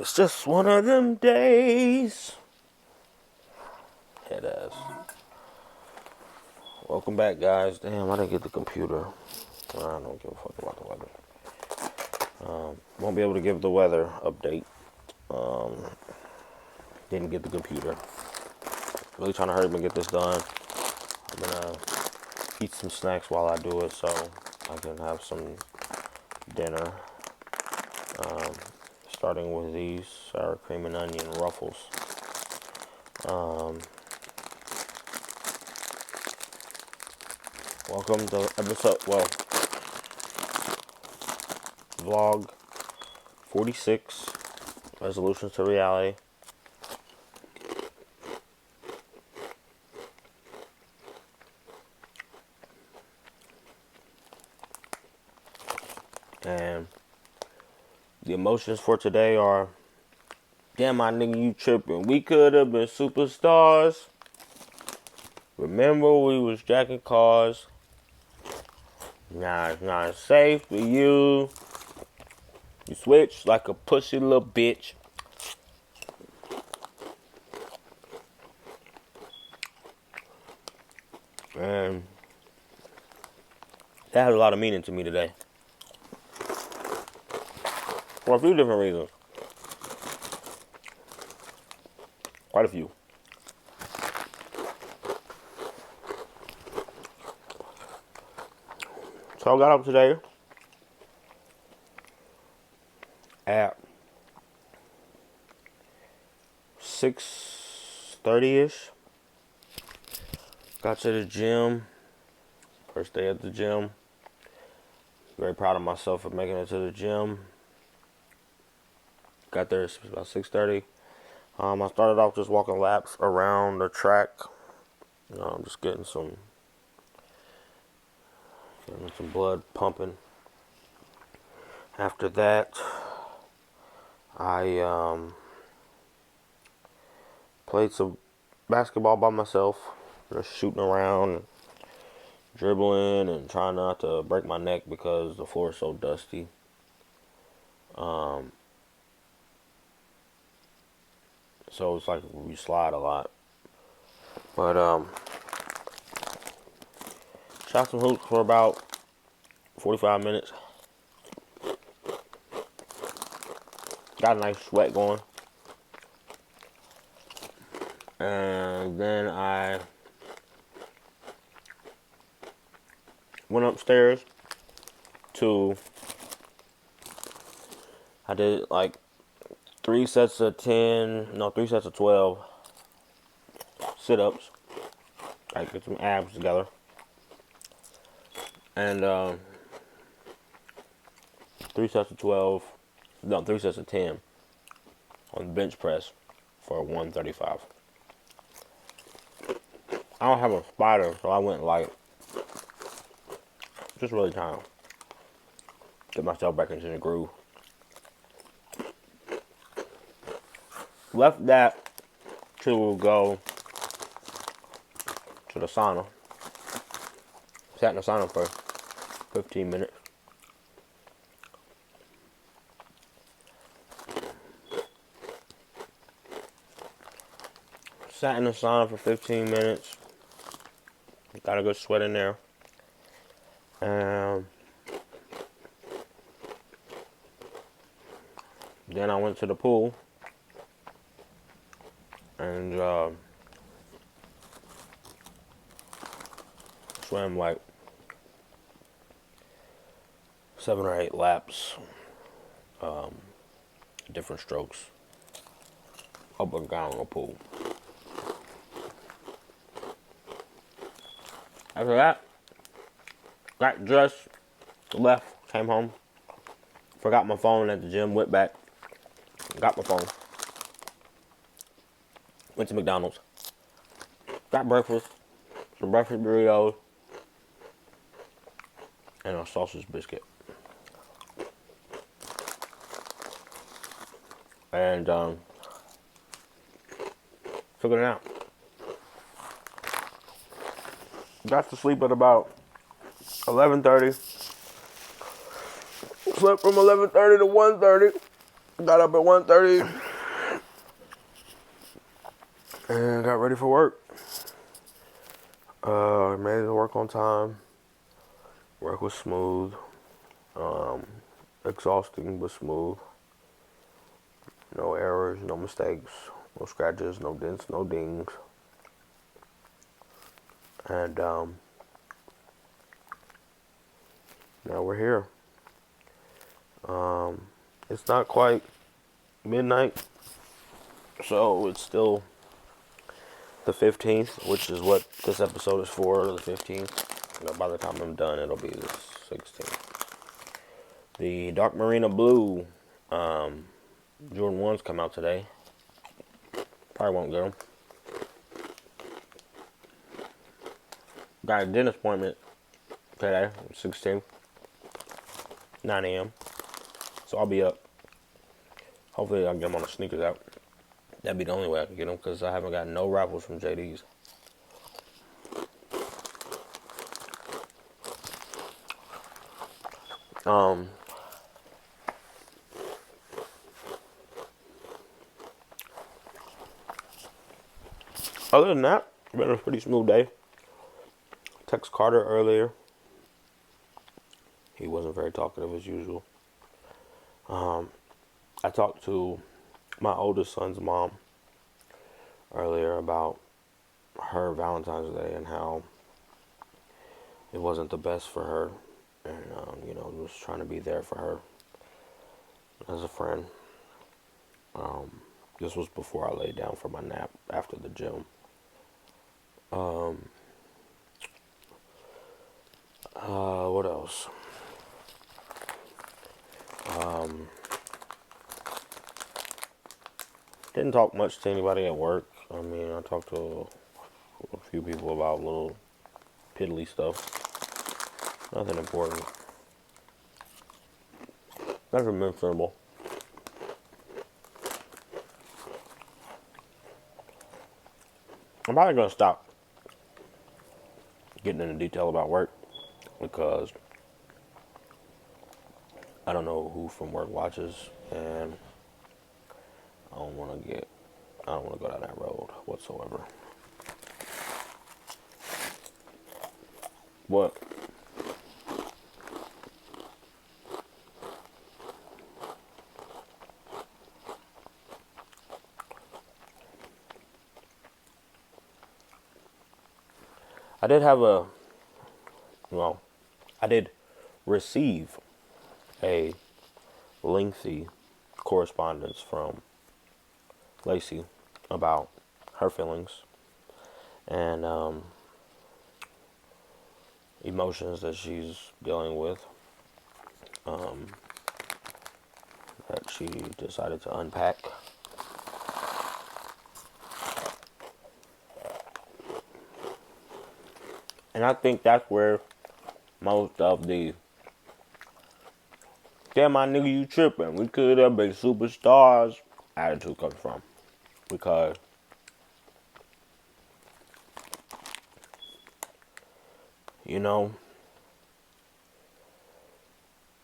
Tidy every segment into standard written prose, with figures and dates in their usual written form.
It's just one of them days. Head ass. Welcome back, guys. Damn, I didn't get the computer. I don't give a fuck about the weather. Won't be able to give the weather update. Didn't get the computer. Really trying to hurry up and get this done. I'm gonna eat some snacks while I do it so I can have some dinner. Starting with these sour cream and onion ruffles. Welcome to vlog 46, resolutions to reality. And the emotions for today are, damn, my nigga, you tripping. We could have been superstars. Remember, we was jacking cars. Nah, it's not safe for you. You switch like a pussy little bitch. And that has a lot of meaning to me today. For a few different reasons. Quite a few. So I got up today at 6:30ish. Got to the gym. First day at the gym. Very proud of myself for making it to the gym. Got there about 6:30. I started off just walking laps around the track. Just getting some blood pumping. After that, I played some basketball by myself, just shooting around, dribbling, and trying not to break my neck because the floor is so dusty. So it's like we slide a lot. But shot some hoops for about 45 minutes. Got a nice sweat going. And then I went upstairs I did like 3 sets of 12 sit-ups. I get some abs together. And 3 sets of 10 on the bench press for 135. I don't have a spotter, so I went light. Just really trying to get myself back into the groove. Left that to go to the sauna. Sat in the sauna for 15 minutes. Sat in the sauna for 15 minutes. Got a good sweat in there. Then I went to the pool and swam like 7 or 8 laps, different strokes, up and down the pool. After that, got dressed, left, came home, forgot my phone at the gym, went back, got my phone, went to McDonald's, got breakfast, some breakfast burritos, and a sausage biscuit. And took a nap. Got to sleep at about 11:30. Slept from 11:30 to 1:30. Got up at 1:30 and got ready for work. Made it work on time. Work was smooth. Exhausting but smooth. No errors, no mistakes, no scratches, no dents, no dings. And now we're here. It's not quite midnight, so it's still the 15th, which is what this episode is for, the 15th. You know, by the time I'm done, it'll be the 16th. The Dark Marina Blue Jordan 1s come out today. Probably won't get them. Got a dentist appointment today, 16th, 9 a.m. So I'll be up. Hopefully I'll get them on the sneakers out. That'd be the only way I can get them because I haven't got no raffles from JD's. Other than that, it's been a pretty smooth day. Text Carter earlier. He wasn't very talkative as usual. I talked to my oldest son's mom earlier about her Valentine's Day and how it wasn't the best for her, and was trying to be there for her as a friend. This was before I laid down for my nap after the gym. What else? Didn't talk much to anybody at work. I mean, I talked to a few people about little piddly stuff. Nothing important. Nothing mentionable. I'm probably going to stop getting into detail about work because I don't know who from work watches, and I don't want to go down that road whatsoever. What? I did receive a lengthy correspondence from Lacey about her feelings and emotions that she's dealing with, that she decided to unpack. And I think that's where most of the "damn, my nigga, you tripping, we could have been superstars" attitude comes from. Because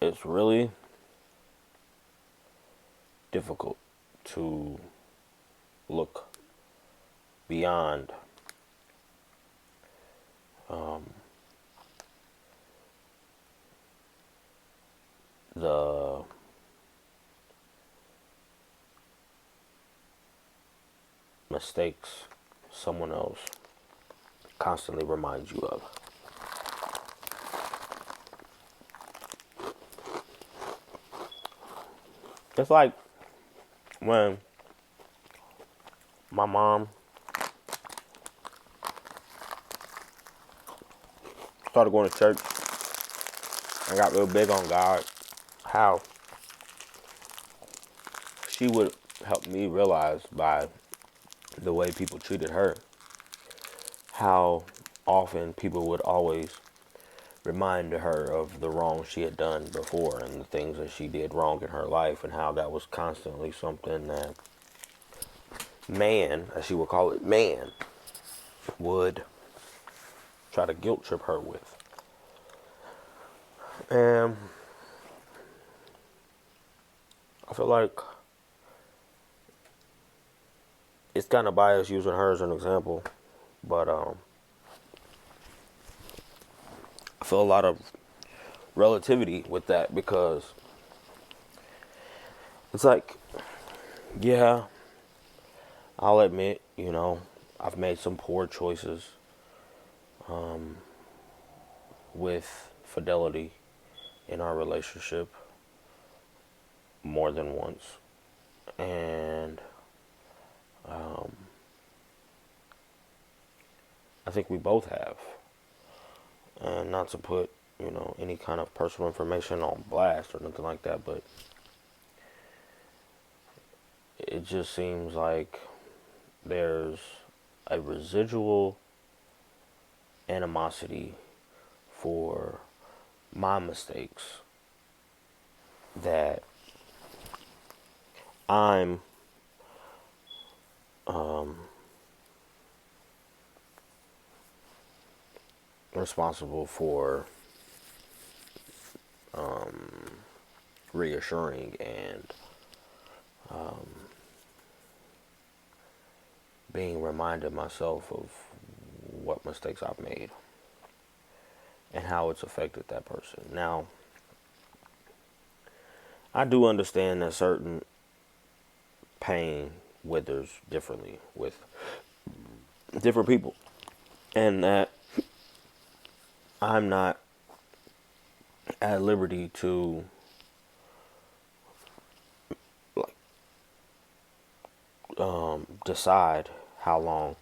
it's really difficult to look beyond the mistakes someone else constantly reminds you of. It's like when my mom started going to church and got real big on God, how she would help me realize by the way people treated her, how often people would always remind her of the wrong she had done before and the things that she did wrong in her life, and how that was constantly something that man, as she would call it, man, would try to guilt trip her with. And I feel like it's kind of biased using her as an example, but I feel a lot of relativity with that because it's like, yeah, I'll admit, I've made some poor choices with fidelity in our relationship more than once. And I think we both have. And not to put, any kind of personal information on blast or nothing like that, but it just seems like there's a residual animosity for my mistakes that I'm responsible for reassuring and being reminded myself of what mistakes I've made and how it's affected that person. Now, I do understand that certain pain withers differently with different people, and that I'm not at liberty to decide how long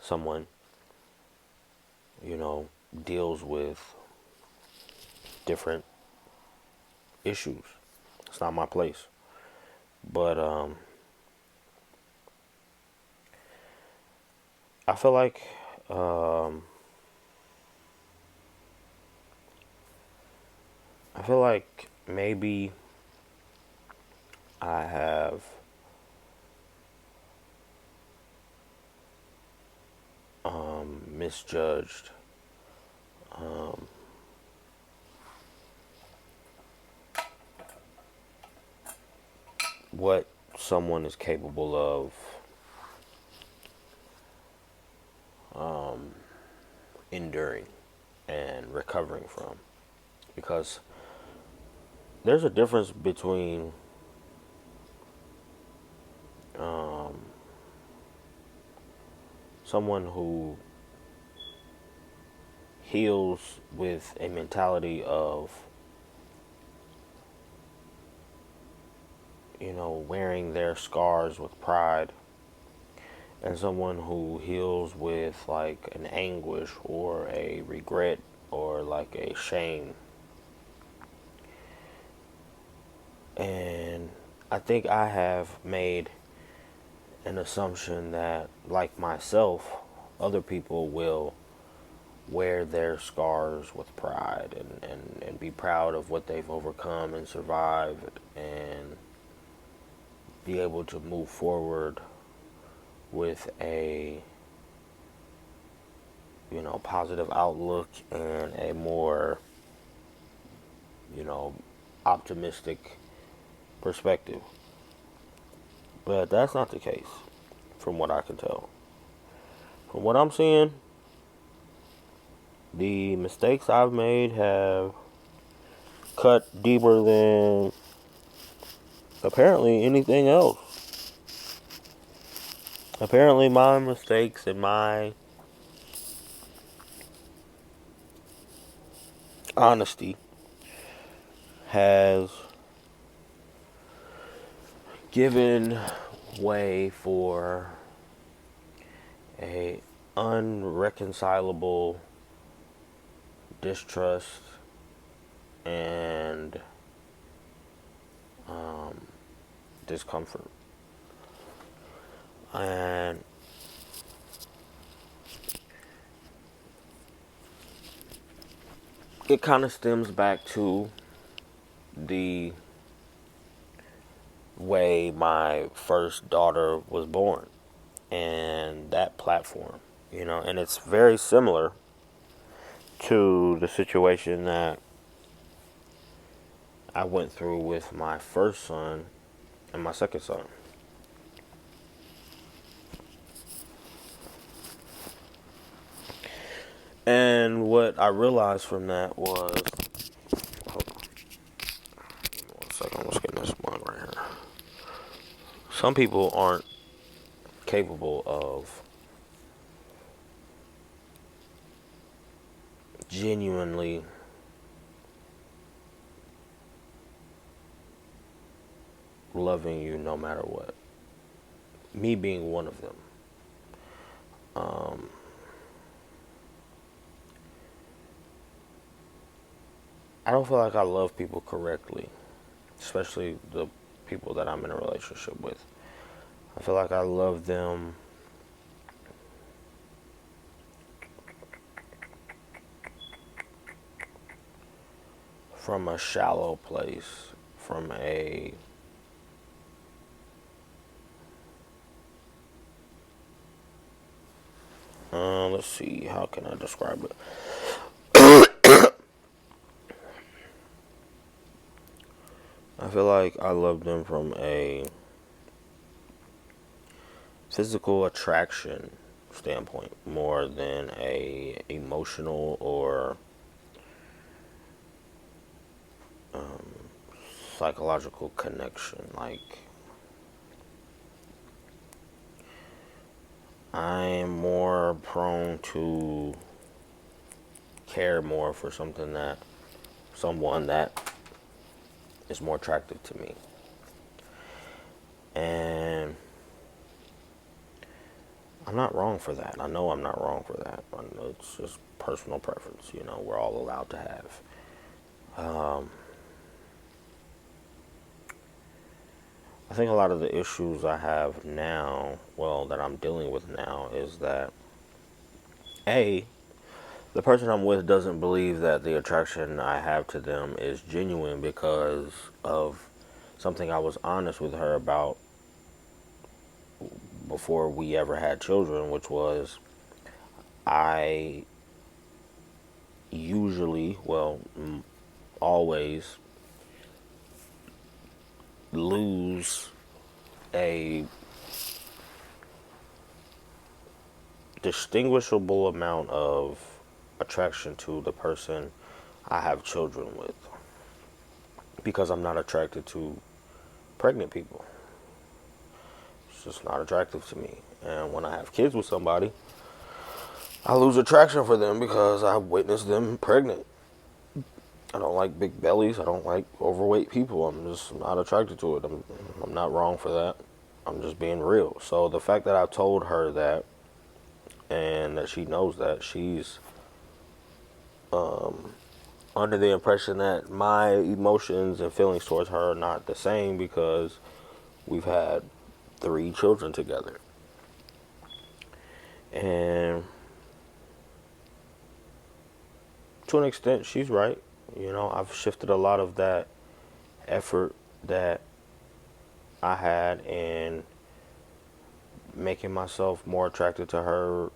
someone, deals with different issues. It's not my place. But I feel like maybe I have misjudged what someone is capable of enduring and recovering from, because there's a difference between someone who heals with a mentality of, wearing their scars with pride, and someone who heals with like an anguish or a regret or like a shame. And I think I have made an assumption that, like myself, other people will wear their scars with pride and be proud of what they've overcome and survived, and be able to move forward with a positive outlook and a more optimistic perspective. But that's not the case, from what I can tell. From what I'm seeing, the mistakes I've made have cut deeper than apparently anything else. Apparently my mistakes and my honesty has given way for a unreconcilable distrust and discomfort. And it kind of stems back to the way my first daughter was born and that platform, and it's very similar to the situation that I went through with my first son and my second son. And what I realized from that was, hold on, give me 1 second, I'm just getting this mug right here. Some people aren't capable of genuinely loving you no matter what. Me being one of them. I don't feel like I love people correctly, especially the people that I'm in a relationship with. I feel like I love them from a shallow place, from a let's see, how can I describe it? I feel like I love them from a physical attraction standpoint more than a emotional or psychological connection. Like, I'm more prone to care more for someone that is more attractive to me. And I'm not wrong for that. I know I'm not wrong for that. I know it's just personal preference, we're all allowed to have. I think a lot of the issues I have now, well, that I'm dealing with now, is that A, the person I'm with doesn't believe that the attraction I have to them is genuine because of something I was honest with her about before we ever had children, which was I usually, well, always lose a distinguishable amount of attraction to the person I have children with because I'm not attracted to pregnant people. It's just not attractive to me. And when I have kids with somebody, I lose attraction for them because I witnessed them pregnant. I don't like big bellies. I don't like overweight people. I'm just not attracted to it. I'm not wrong for that. I'm just being real. So the fact that I told her that and that she knows that, she's under the impression that my emotions and feelings towards her are not the same because we've had 3 children together. And to an extent, she's right. I've shifted a lot of that effort that I had in making myself more attracted to her,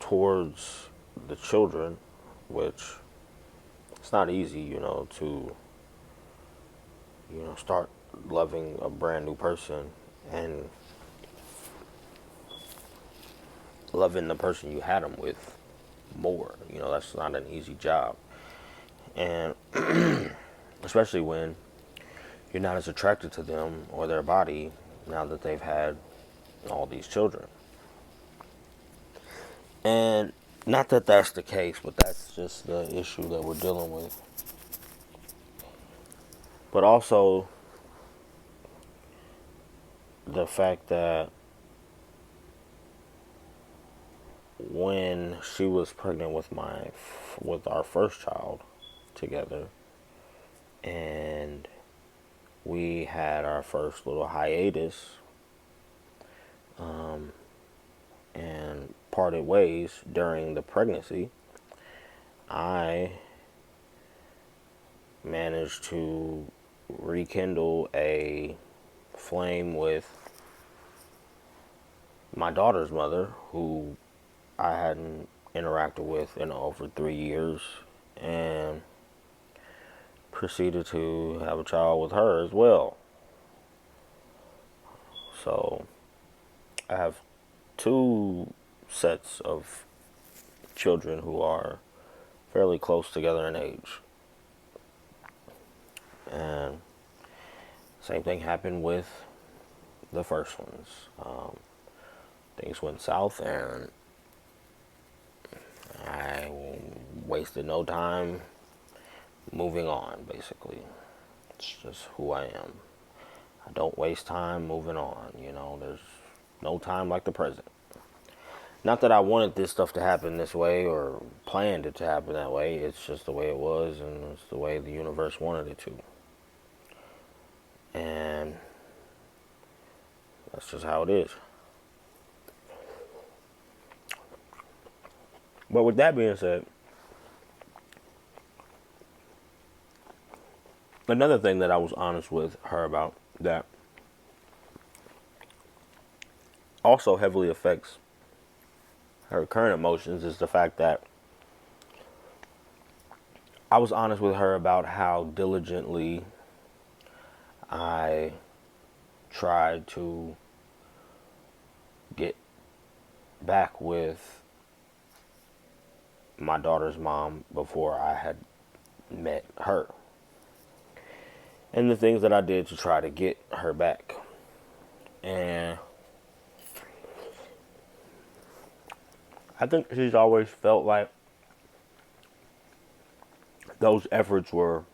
towards the children, which it's not easy, to start loving a brand new person and loving the person you had them with more. That's not an easy job. And especially when you're not as attracted to them or their body now that they've had all these children. And not that that's the case, but that's just the issue that we're dealing with. But also the fact that when she was pregnant with our first child together, and we had our first little hiatus, and parted ways during the pregnancy, I managed to rekindle a flame with my daughter's mother, who I hadn't interacted with in over 3 years, and proceeded to have a child with her as well. So I have two sets of children who are fairly close together in age. And same thing happened with the first ones. Things went south, and I wasted no time moving on, basically. It's just who I am. I don't waste time moving on, there's no time like the present. Not that I wanted this stuff to happen this way or planned it to happen that way. It's just the way it was, and it's the way the universe wanted it to. And that's just how it is. But with that being said, another thing that I was honest with her about that also heavily affects her current emotions is the fact that I was honest with her about how diligently I tried to get back with my daughter's mom before I had met her. And the things that I did to try to get her back. And I think she's always felt like those efforts were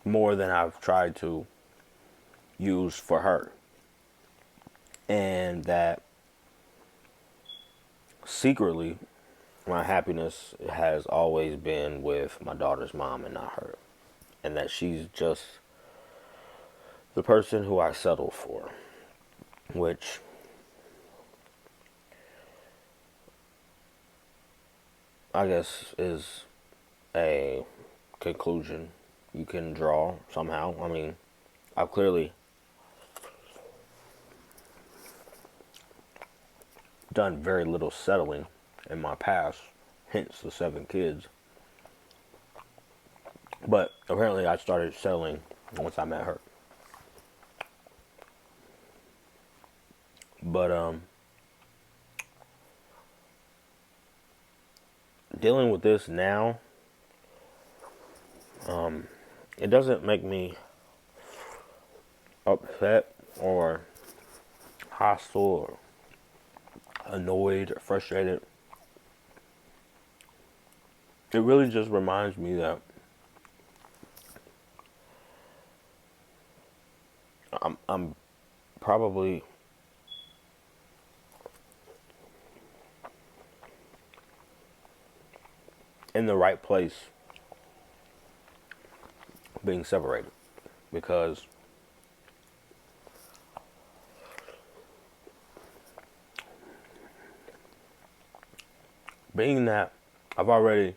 more than I've tried to use for her. And that secretly, my happiness has always been with my daughter's mom and not her. And that she's just the person who I settled for. Which I guess is a conclusion you can draw somehow. I mean, I've clearly done very little settling in my past, hence the 7 kids. But apparently I started settling once I met her. But dealing with this now, it doesn't make me upset or hostile or annoyed or frustrated. It really just reminds me that I'm probably in the right place being separated, because being that I've already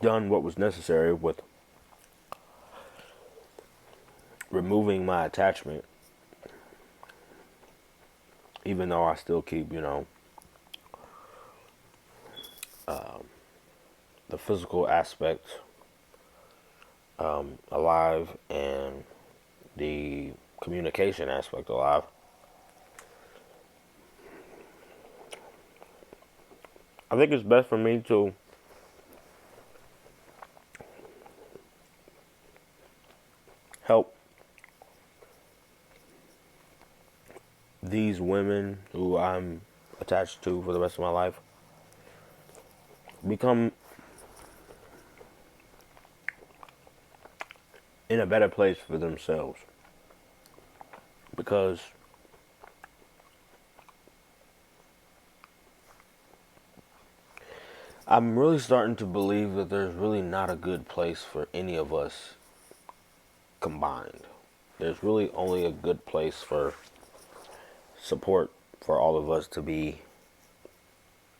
done what was necessary with removing my attachment, even though I still keep, the physical aspect alive and the communication aspect alive. I think it's best for me to help these women who I'm attached to for the rest of my life become in a better place for themselves. Because I'm really starting to believe that there's really not a good place for any of us combined. There's really only a good place for support for all of us to be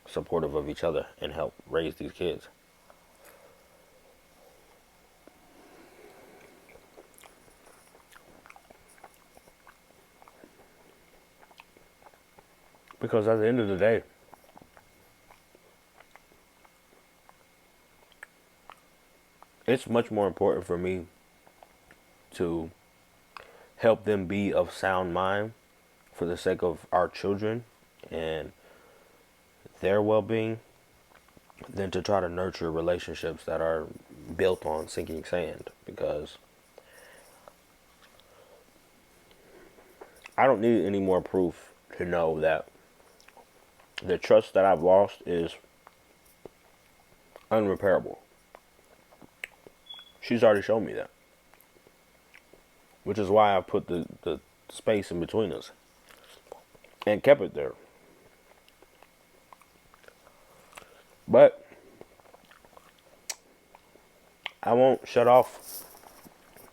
supportive of each other and help raise these kids. Because at the end of the day, it's much more important for me to help them be of sound mind for the sake of our children and their well-being than to try to nurture relationships that are built on sinking sand, because I don't need any more proof to know that the trust that I've lost is unrepairable. She's already shown me that, which is why I put the space in between us and kept it there. But I won't shut off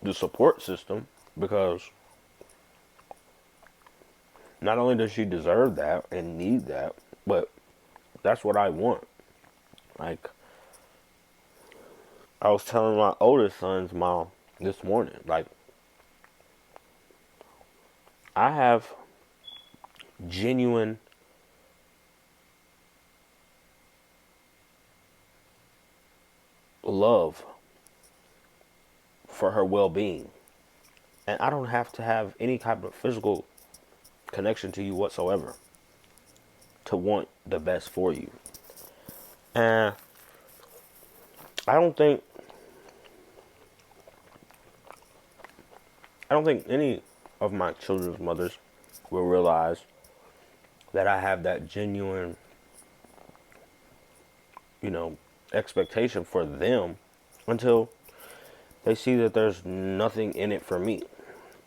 the support system, because not only does she deserve that and need that, but that's what I want. Like, I was telling my oldest son's mom this morning, like, I have genuine love for her well-being, and I don't have to have any type of physical connection to you whatsoever to want the best for you. And I don't think any of my children's mothers will realize that I have that genuine, expectation for them until they see that there's nothing in it for me.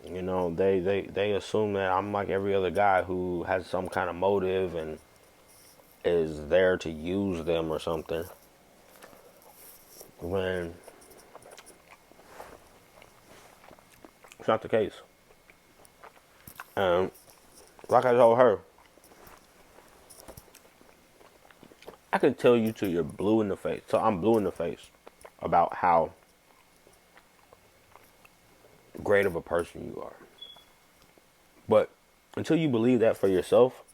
They assume that I'm like every other guy who has some kind of motive and is there to use them or something, when it's not the case. Like I told her, I can tell you till you're blue in the face. So I'm blue in the face about how great of a person you are. But until you believe that for yourself,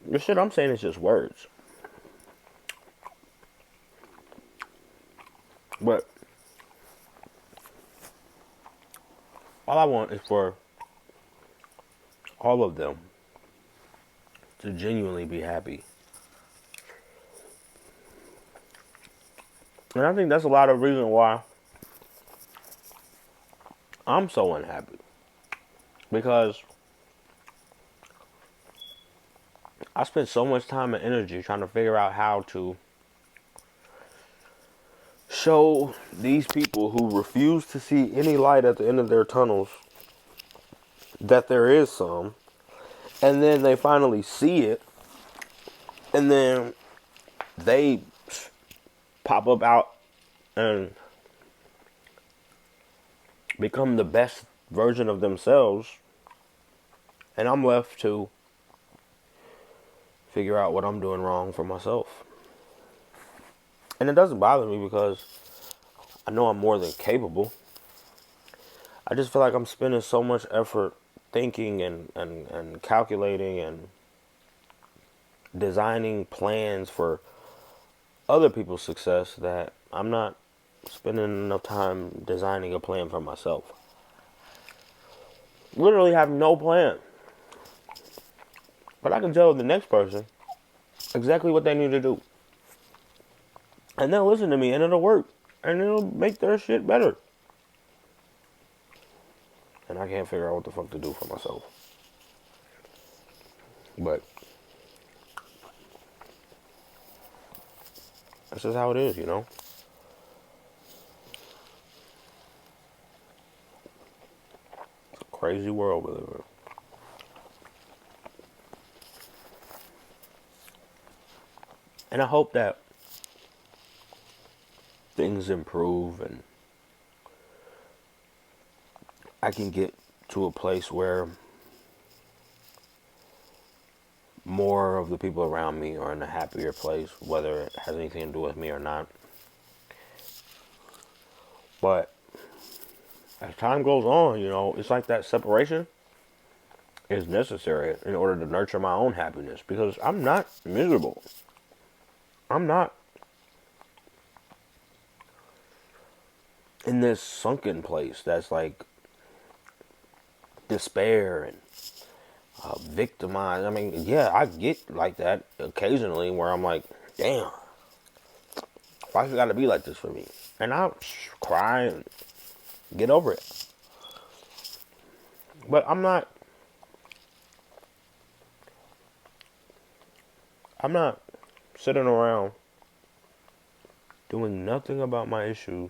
the shit I'm saying is just words. But all I want is for all of them to genuinely be happy. And I think that's a lot of reason why I'm so unhappy. Because I spent so much time and energy trying to figure out how to show these people who refuse to see any light at the end of their tunnels that there is some. And then they finally see it. And then they pop up out and become the best version of themselves. And I'm left to figure out what I'm doing wrong for myself. And it doesn't bother me because I know I'm more than capable. I just feel like I'm spending so much effort thinking and calculating and designing plans for other people's success that I'm not spending enough time designing a plan for myself. Literally have no plan. But I can tell the next person exactly what they need to do. And they'll listen to me and it'll work. And it'll make their shit better. And I can't figure out what the fuck to do for myself. But that's just how it is, It's a crazy world we live in. And I hope that things improve and I can get to a place where more of the people around me are in a happier place, whether it has anything to do with me or not. But as time goes on, it's like that separation is necessary in order to nurture my own happiness, because I'm not miserable. I'm not. in this sunken place that's like despair and victimized. I mean, yeah, I get like that occasionally where I'm like, damn, why you gotta be like this for me? And I'll cry and get over it. But I'm not sitting around doing nothing about my issue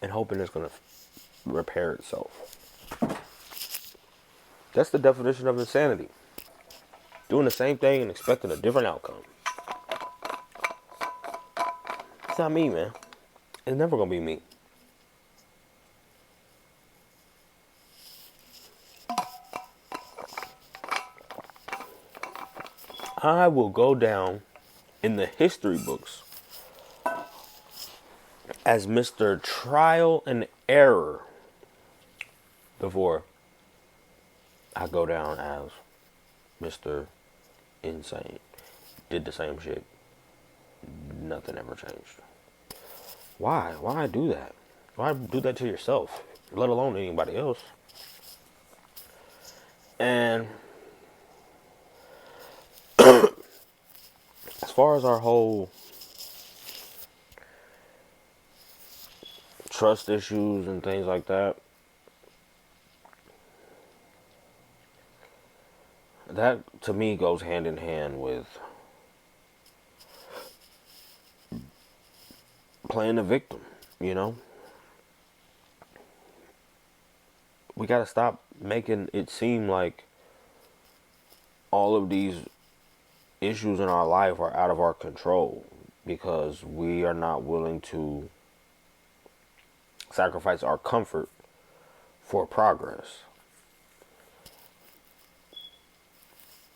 and hoping it's gonna repair itself. That's the definition of insanity. Doing the same thing and expecting a different outcome. It's not me, man. It's never gonna be me. I will go down in the history books as Mr. Trial and Error before I go down as Mr. Insane. Did the same shit. Nothing ever changed. Why? Why do that? Why do that to yourself? Let alone anybody else. And as far as our whole trust issues and things like that, that to me goes hand in hand with playing the victim, you know? We gotta stop making it seem like all of these issues in our life are out of our control because we are not willing to sacrifice our comfort for progress.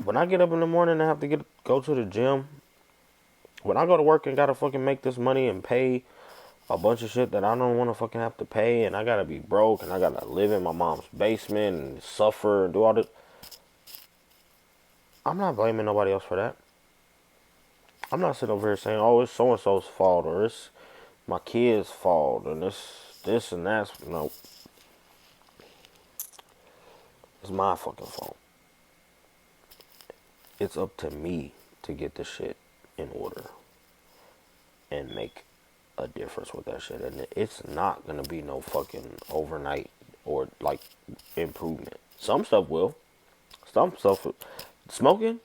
When I get up in the morning and have to go to the gym, when I go to work and gotta fucking make this money and pay a bunch of shit that I don't want to fucking have to pay, and I gotta be broke, and I gotta live in my mom's basement and suffer and do all this, I'm not blaming nobody else for that. I'm not sitting over here saying, oh, it's so-and-so's fault, or it's my kid's fault, and this and that's. No. It's my fucking fault. It's up to me to get the shit in order and make a difference with that shit. And it's not gonna be no fucking overnight or like improvement. Some stuff will. Some stuff. Smoking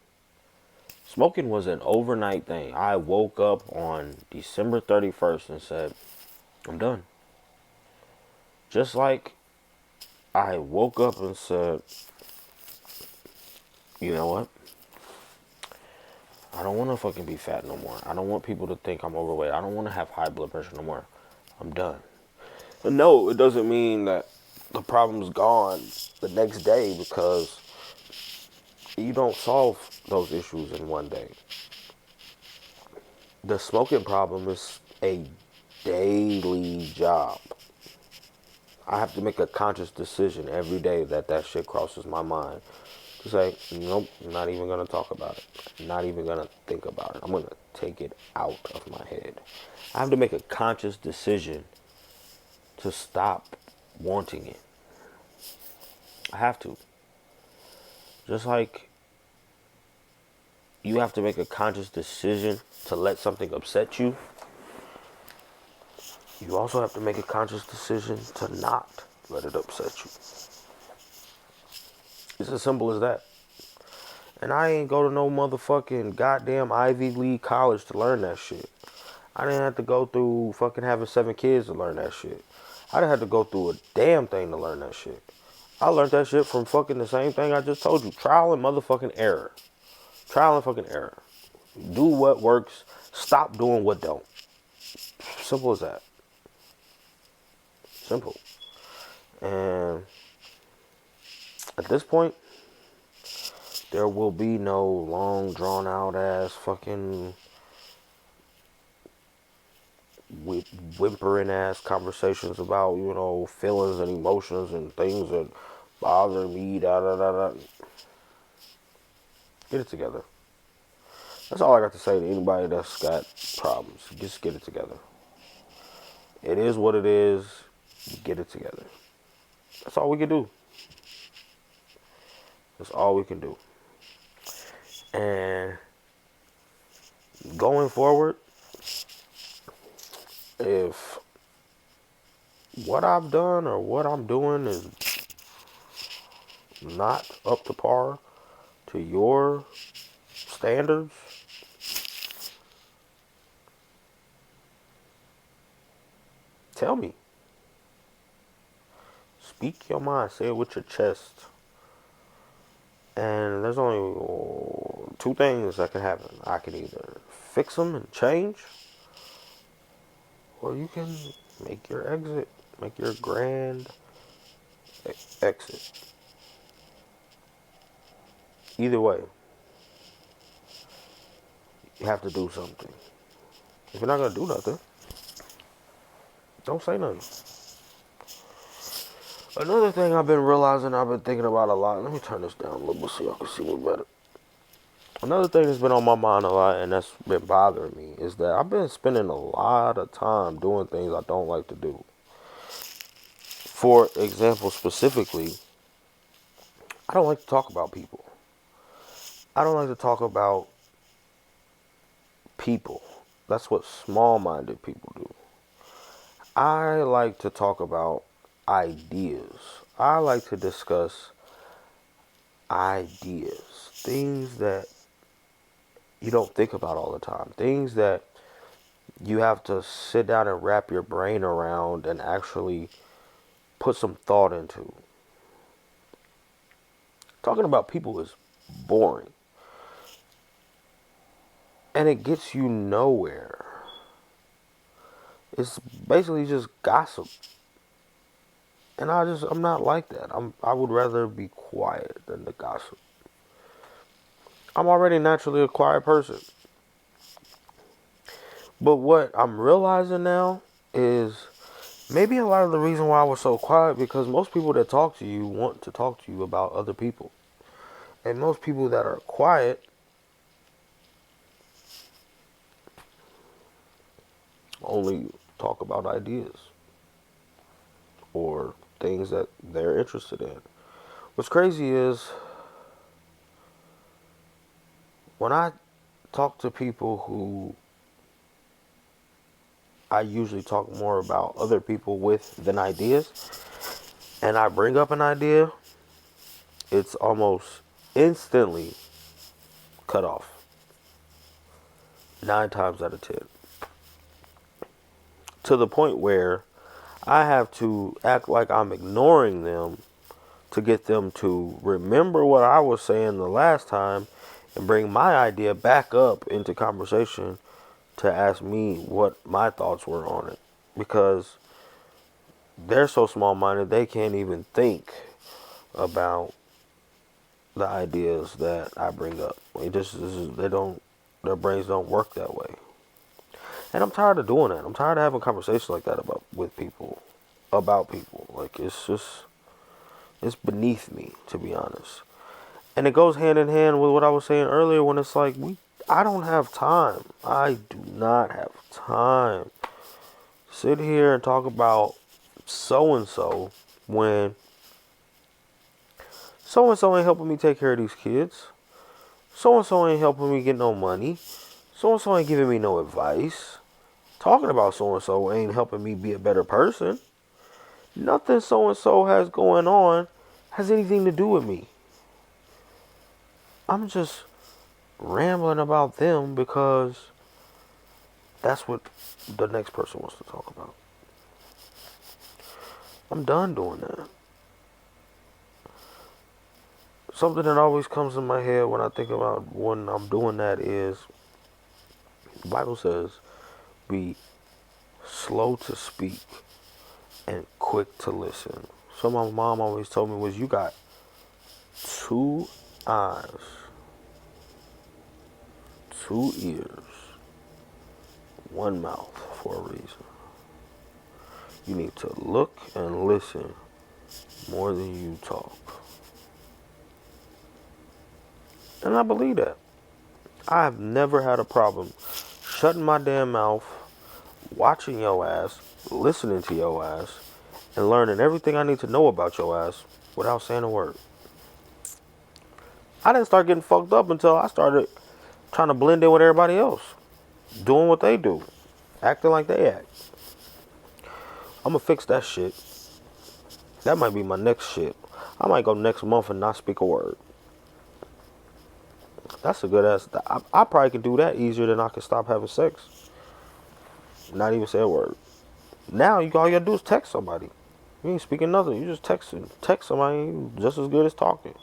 was an overnight thing. I woke up on December 31st and said, I'm done. Just like I woke up and said, you know what? I don't want to fucking be fat no more. I don't want people to think I'm overweight. I don't want to have high blood pressure no more. I'm done. But no, it doesn't mean that the problem's gone the next day, because you don't solve those issues in one day. The smoking problem is a daily job. I have to make a conscious decision every day that shit crosses my mind to say, nope, I'm not even going to talk about it. I'm not even going to think about it. I'm going to take it out of my head. I have to make a conscious decision to stop wanting it. I have to. Just like you have to make a conscious decision to let something upset you, you also have to make a conscious decision to not let it upset you. It's as simple as that. And I ain't go to no motherfucking goddamn Ivy League college to learn that shit. I didn't have to go through fucking having 7 kids to learn that shit. I didn't have to go through a damn thing to learn that shit. I learned that shit from fucking the same thing I just told you. Trial and motherfucking error. Trial and fucking error. Do what works. Stop doing what don't. Simple as that. Simple. And at this point, there will be no long, drawn out ass fucking whimpering ass conversations about, you know, feelings and emotions and things that bother me, da da da da. Get it together. That's all I got to say to anybody that's got problems. Just get it together. It is what it is. Get it together. That's all we can do. That's all we can do. And going forward, if what I've done or what I'm doing is not up to par to your standards, tell me. Speak your mind. Say it with your chest. And there's only two things that can happen. I can either fix them and change, or you can make your exit. Make your grand exit. Either way, you have to do something. If you're not going to do nothing, don't say nothing. Another thing I've been realizing, I've been thinking about a lot. Let me turn this down a little bit so y'all can see me better. Another thing that's been on my mind a lot and that's been bothering me is that I've been spending a lot of time doing things I don't like to do. For example, specifically, I don't like to talk about people. I don't like to talk about people. That's what small-minded people do. I like to talk about ideas. I like to discuss ideas. Things that you don't think about all the time. Things that you have to sit down and wrap your brain around and actually put some thought into. Talking about people is boring. And it gets you nowhere. It's basically just gossip. And I'm not like that. I would rather be quiet than to gossip. I'm already naturally a quiet person. But what I'm realizing now is maybe a lot of the reason why I was so quiet because most people that talk to you want to talk to you about other people. And most people that are quiet only talk about ideas or things that they're interested in. What's crazy is when I talk to people who I usually talk more about other people with than ideas, and I bring up an idea, it's almost instantly cut off. 9 times out of 10. To the point where I have to act like I'm ignoring them to get them to remember what I was saying the last time and bring my idea back up into conversation to ask me what my thoughts were on it. Because they're so small-minded, they can't even think about the ideas that I bring up. Their brains don't work that way. And I'm tired of doing that. I'm tired of having conversations like that about people. Like, it's beneath me, to be honest. And it goes hand in hand with what I was saying earlier when it's like, I don't have time. I do not have time. Sit here and talk about so-and-so when so-and-so ain't helping me take care of these kids. So-and-so ain't helping me get no money. So-and-so ain't giving me no advice. Talking about so-and-so ain't helping me be a better person. Nothing so-and-so has going on has anything to do with me. I'm just rambling about them because that's what the next person wants to talk about. I'm done doing that. Something that always comes in my head when I think about when I'm doing that is the Bible says be slow to speak and quick to listen. So my mom always told me was you got 2 eyes, 2 ears, 1 mouth for a reason. You need to look and listen more than you talk. And I believe that. I have never had a problem shutting my damn mouth, watching your ass, listening to your ass, and learning everything I need to know about your ass without saying a word. I didn't start getting fucked up until I started trying to blend in with everybody else, doing what they do, acting like they act. I'm gonna fix that shit. That might be my next shit. I might go next month and not speak a word. That's a good ass. I probably can do that easier than I can stop having sex. Not even say a word. Now all you gotta do is text somebody. You ain't speaking nothing. You just text somebody just as good as talking.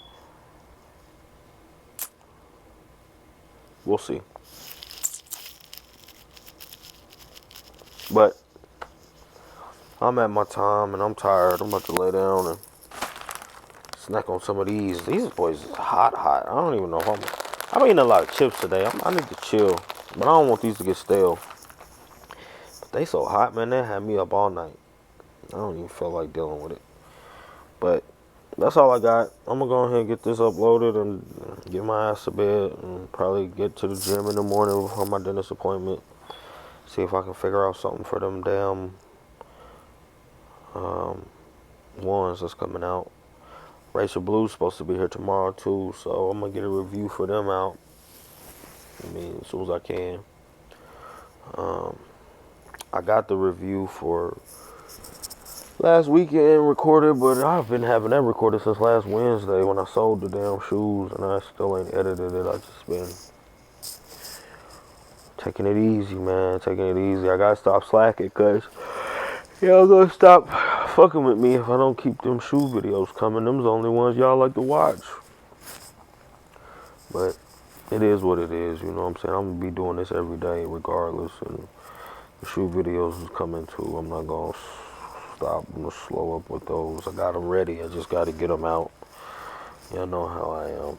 We'll see. But I'm at my time and I'm tired. I'm about to lay down and snack on some of these. These boys is hot. I don't even know how much. I've been eating a lot of chips today. I need to chill. But I don't want these to get stale. But they so hot, man. They had me up all night. I don't even feel like dealing with it. But that's all I got. I'm going to go ahead and get this uploaded and get my ass to bed and probably get to the gym in the morning before my dentist appointment. See if I can figure out something for them damn ones that's coming out. Racial Blue's supposed to be here tomorrow too, so I'm going to get a review for them out. As soon as I can. I got the review for last weekend recorded, but I've been having that recorded since last Wednesday when I sold the damn shoes, and I still ain't edited it. I just been taking it easy, man. Taking it easy. I gotta stop slacking, cause y'all gonna stop fucking with me if I don't keep them shoe videos coming. Them's the only ones y'all like to watch. But it is what it is, you know what I'm saying? I'm gonna be doing this every day regardless, and the shoe videos is coming too. I'm not gonna stop. I'm gonna slow up with those. I got them ready. I just gotta get them out. Y'all know how I am.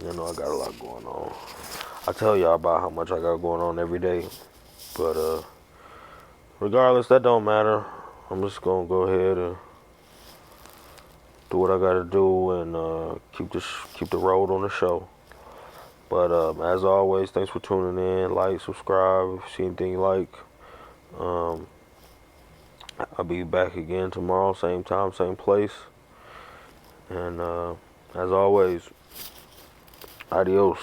You know I got a lot going on. I tell y'all about how much I got going on every day. But regardless, that don't matter. I'm just gonna go ahead and do what I gotta do and keep the road on the show. But as always, thanks for tuning in. Like, subscribe if you see anything you like. I'll be back again tomorrow, same time, same place. And as always, adios.